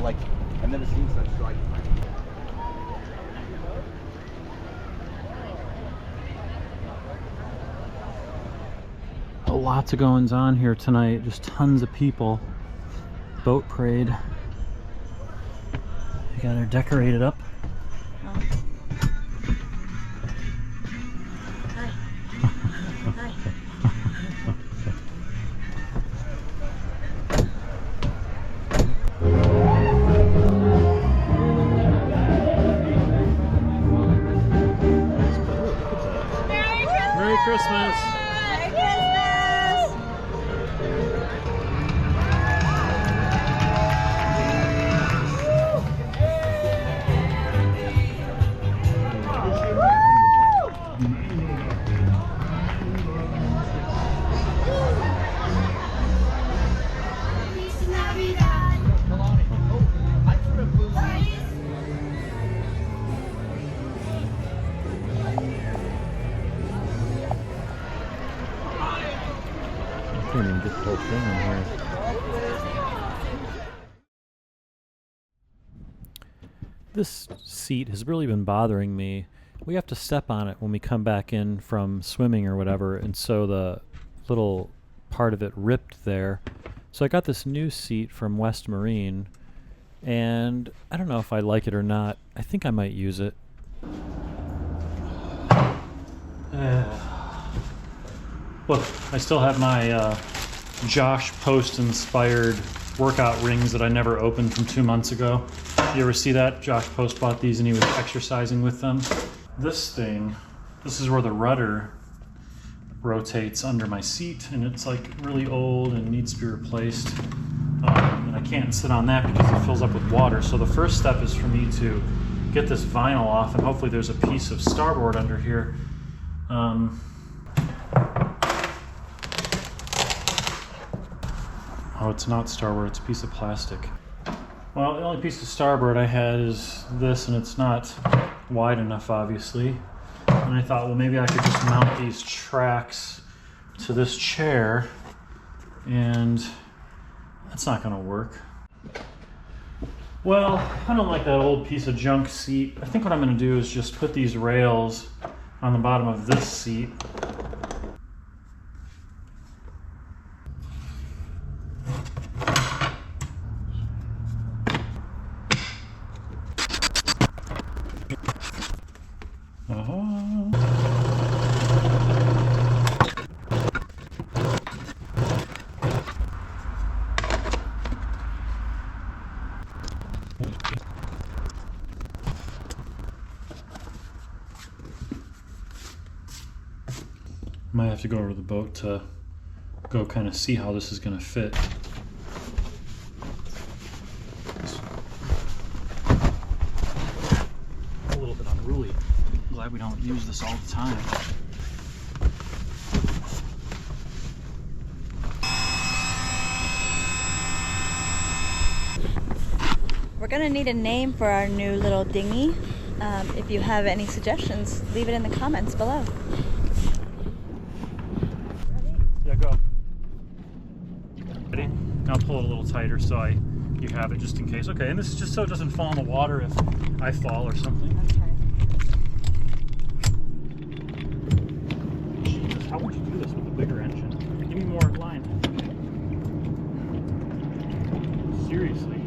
Like, I've never seen such strike. Lots of goings on here tonight, just tons of people. Boat parade. You got her decorated up. Oh. Hi. Hi. Merry Christmas! Merry Christmas! I can't even get the whole thing in here. This seat has really been bothering me. We have to step on it when we come back in from swimming or whatever, and so the little part of it ripped there. So I got this new seat from West Marine, and I don't know if I like it or not. I think I might use it. Look, I still have my Josh Post-inspired workout rings that I never opened from 2 months ago. You ever see that? Josh Post bought these and he was exercising with them. This thing, this is where the rudder rotates under my seat, and it's like really old and needs to be replaced. And I can't sit on that because it fills up with water. So the first step is for me to get this vinyl off, and hopefully there's a piece of starboard under here. Oh, it's not starboard, it's a piece of plastic. Well, the only piece of starboard I had is this, and it's not wide enough, obviously. And I thought, well, maybe I could just mount these tracks to this chair, and that's not gonna work. Well, I don't like that old piece of junk seat. I think what I'm gonna do is just put these rails on the bottom of this seat. Might have to go over to the boat to go kind of see how this is going to fit. It's a little bit unruly. I'm glad we don't use this all the time. We're gonna need a name for our new little dinghy. If you have any suggestions, leave it in the comments below. Yeah, go. Ready? I'll pull it a little tighter so you have it just in case. Okay, and this is just so it doesn't fall in the water if I fall or something. Okay. Jesus, how would you do this with a bigger engine? Give me more line. Seriously.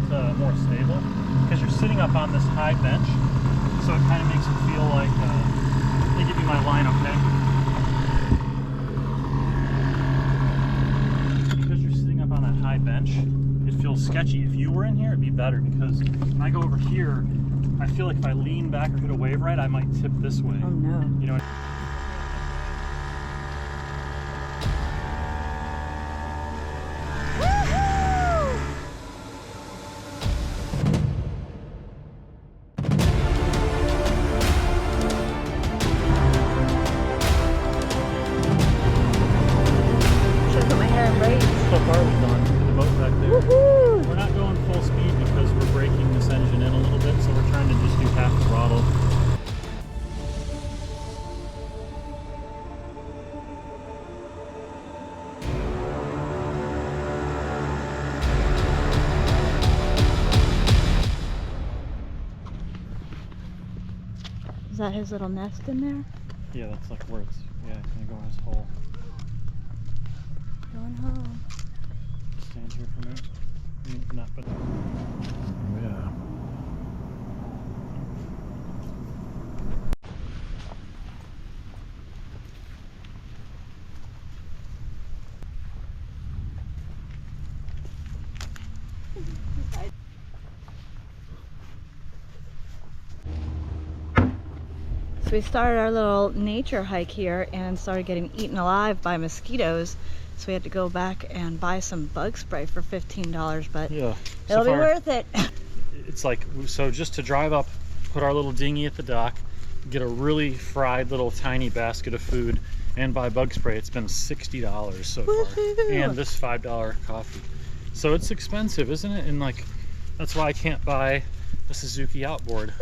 more stable because you're sitting up on this high bench, so it kind of makes it feel like, let me give you my line, okay? Because you're sitting up on that high bench, it feels sketchy. If you were in here, it'd be better because when I go over here, I feel like if I lean back or hit a wave right, I might tip this way. Oh no. You know. So far we've gone to the boat back there. We're not going full speed because we're breaking this engine in a little bit, so we're trying to just do half throttle. Is that his little nest in there? Yeah, that's like where it's, yeah, it's gonna go in his hole. Going home. Stand here for a minute. Not but yeah. So we started our little nature hike here and started getting eaten alive by mosquitoes. So we had to go back and buy some bug spray for $15, but Yeah. it'll be worth it. It's like, so just to drive up, put our little dinghy at the dock, get a really fried little tiny basket of food, and buy bug spray. It's been $60 so far. And this $5 coffee. So it's expensive, isn't it? And like, that's why I can't buy a Suzuki outboard.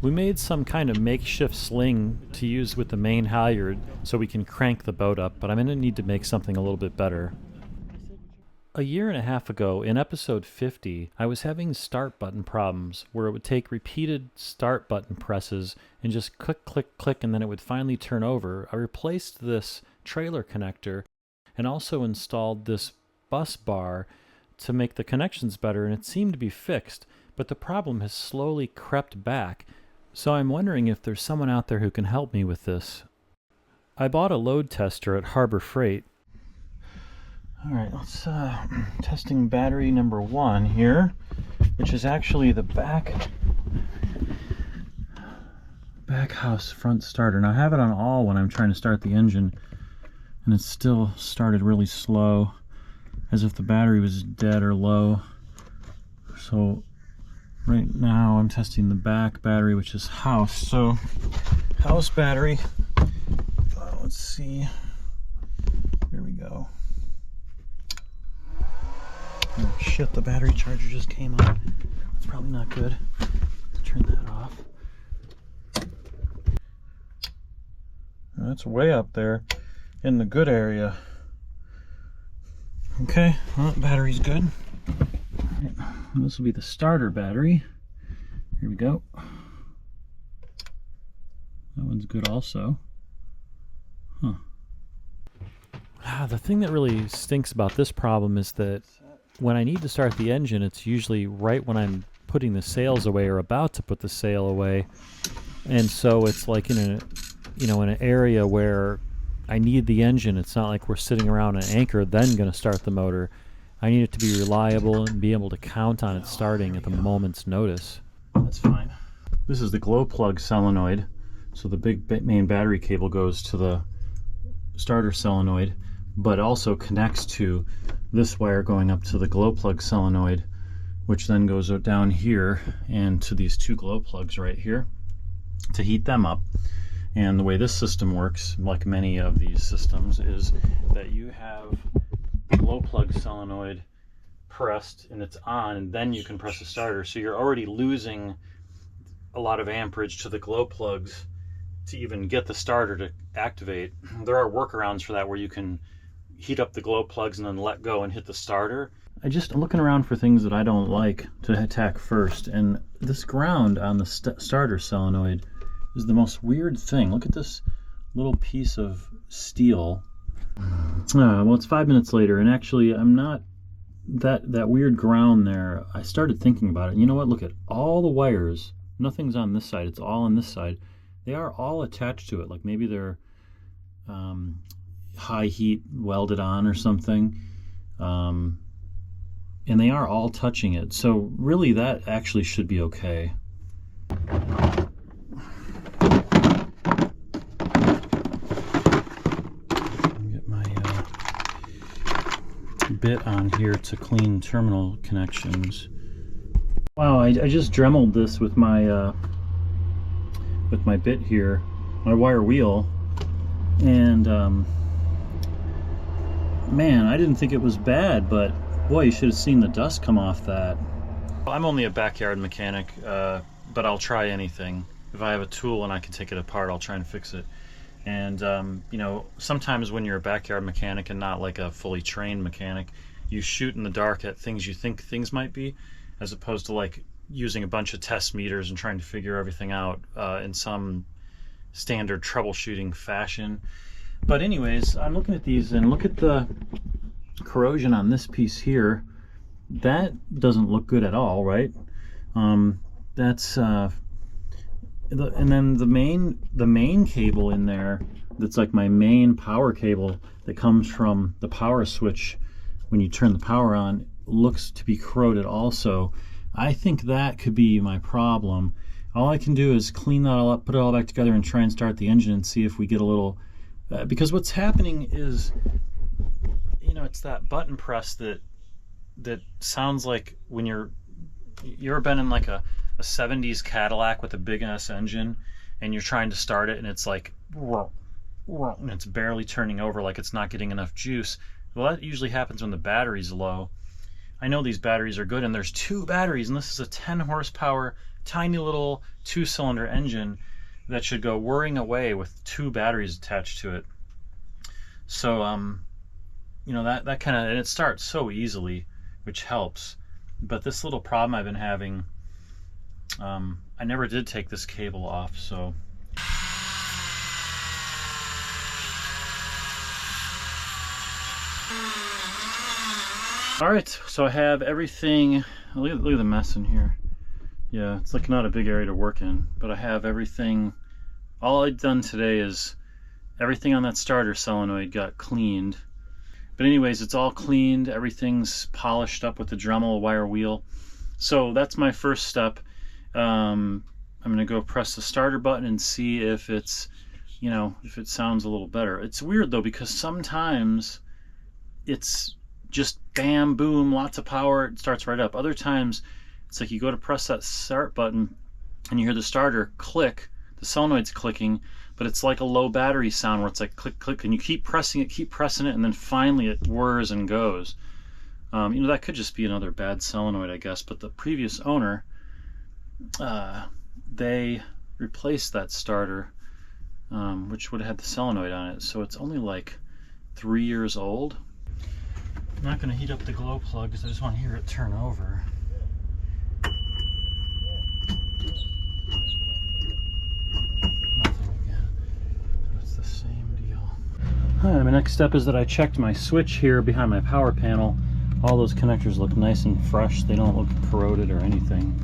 We made some kind of makeshift sling to use with the main halyard so we can crank the boat up, but I'm going to need to make something a little bit better. A year and a half ago, in episode 50, I was having start button problems where it would take repeated start button presses and just click, click, click, and then it would finally turn over. I replaced this trailer connector and also installed this bus bar to make the connections better, and it seemed to be fixed, but the problem has slowly crept back. So I'm wondering if there's someone out there who can help me with this. I bought a load tester at Harbor Freight. All right, let's testing battery number 1 here, which is actually the back house front starter. Now I have it on all when I'm trying to start the engine, and it still started really slow, as if the battery was dead or low. So right now I'm testing the back battery, which is house. So house battery, let's see, here we go. Oh shit, the battery charger just came on. That's probably not good. Turn that off. That's way up there in the good area. Okay, well, battery's good. Right. This will be the starter battery. Here we go. That one's good also. Huh. The thing that really stinks about this problem is that when I need to start the engine, it's usually right when I'm putting the sails away or about to put the sail away. And so it's like in a, in an area where I need the engine. It's not like we're sitting around an anchor then going to start the motor. I need it to be reliable and be able to count on it starting at the moment's notice. That's fine. This is the glow plug solenoid. So the big main battery cable goes to the starter solenoid, but also connects to this wire going up to the glow plug solenoid, which then goes down here and to these 2 glow plugs right here to heat them up. And the way this system works, like many of these systems, is that you have glow plug solenoid pressed and it's on, and then you can press the starter. So you're already losing a lot of amperage to the glow plugs to even get the starter to activate. There are workarounds for that where you can heat up the glow plugs and then let go and hit the starter. I'm looking around for things that I don't like to attack first, and this ground on the starter solenoid is the most weird thing. Look at this little piece of steel. Well, it's 5 minutes later, and actually I'm not that weird ground there. I started thinking about it. You know what? Look at all the wires. Nothing's on this side. It's all on this side. They are all attached to it. Like maybe they're high heat welded on or something. And they are all touching it. So really that actually should be okay. Get my bit on here to clean terminal connections. Wow, I just dremeled this with my bit here, my wire wheel, and man, I didn't think it was bad, but boy, you should have seen the dust come off that. I'm only a backyard mechanic, but I'll try anything. If I have a tool and I can take it apart, I'll try and fix it. And you know, sometimes when you're a backyard mechanic and not like a fully trained mechanic, you shoot in the dark at things you think things might be, as opposed to like using a bunch of test meters and trying to figure everything out in some standard troubleshooting fashion. But anyways, I'm looking at these and look at the corrosion on this piece here. That doesn't look good at all, right? And then the main cable in there, that's like my main power cable that comes from the power switch when you turn the power on, looks to be corroded also. I think that could be my problem. All I can do is clean that all up, put it all back together, and try and start the engine and see if we get a little because what's happening is, you know, it's that button press that sounds like when you're ever been in like a 70s Cadillac with a big ass engine and you're trying to start it and it's like and it's barely turning over, like it's not getting enough juice. Well, that usually happens when the battery's low. I know these batteries are good, and there's 2 batteries, and this is a 10 horsepower tiny little 2-cylinder engine that should go whirring away with 2 batteries attached to it. So you know, that kind of, and it starts so easily, which helps. But this little problem I've been having, I never did take this cable off, so. All right, so I have everything. Look at the mess in here. Yeah, it's like not a big area to work in, but I have everything. All I've done today is everything on that starter solenoid got cleaned. But anyways, it's all cleaned. Everything's polished up with the Dremel wire wheel. So that's my first step. I'm gonna go press the starter button and see if it's, you know, if it sounds a little better. It's weird though, because sometimes it's just bam, boom, lots of power, it starts right up. Other times it's like you go to press that start button and you hear the starter click, the solenoid's clicking, but it's like a low battery sound where it's like click, click, and you keep pressing it, and then finally it whirs and goes. You know, that could just be another bad solenoid, I guess, but the previous owner, they replaced that starter, which would have had the solenoid on it, so it's only like 3 years old. I'm not going to heat up the glow plug because I just want to hear it turn over. Nothing again. So it's the same deal. Alright, my next step is that I checked my switch here behind my power panel. All those connectors look nice and fresh. They don't look corroded or anything.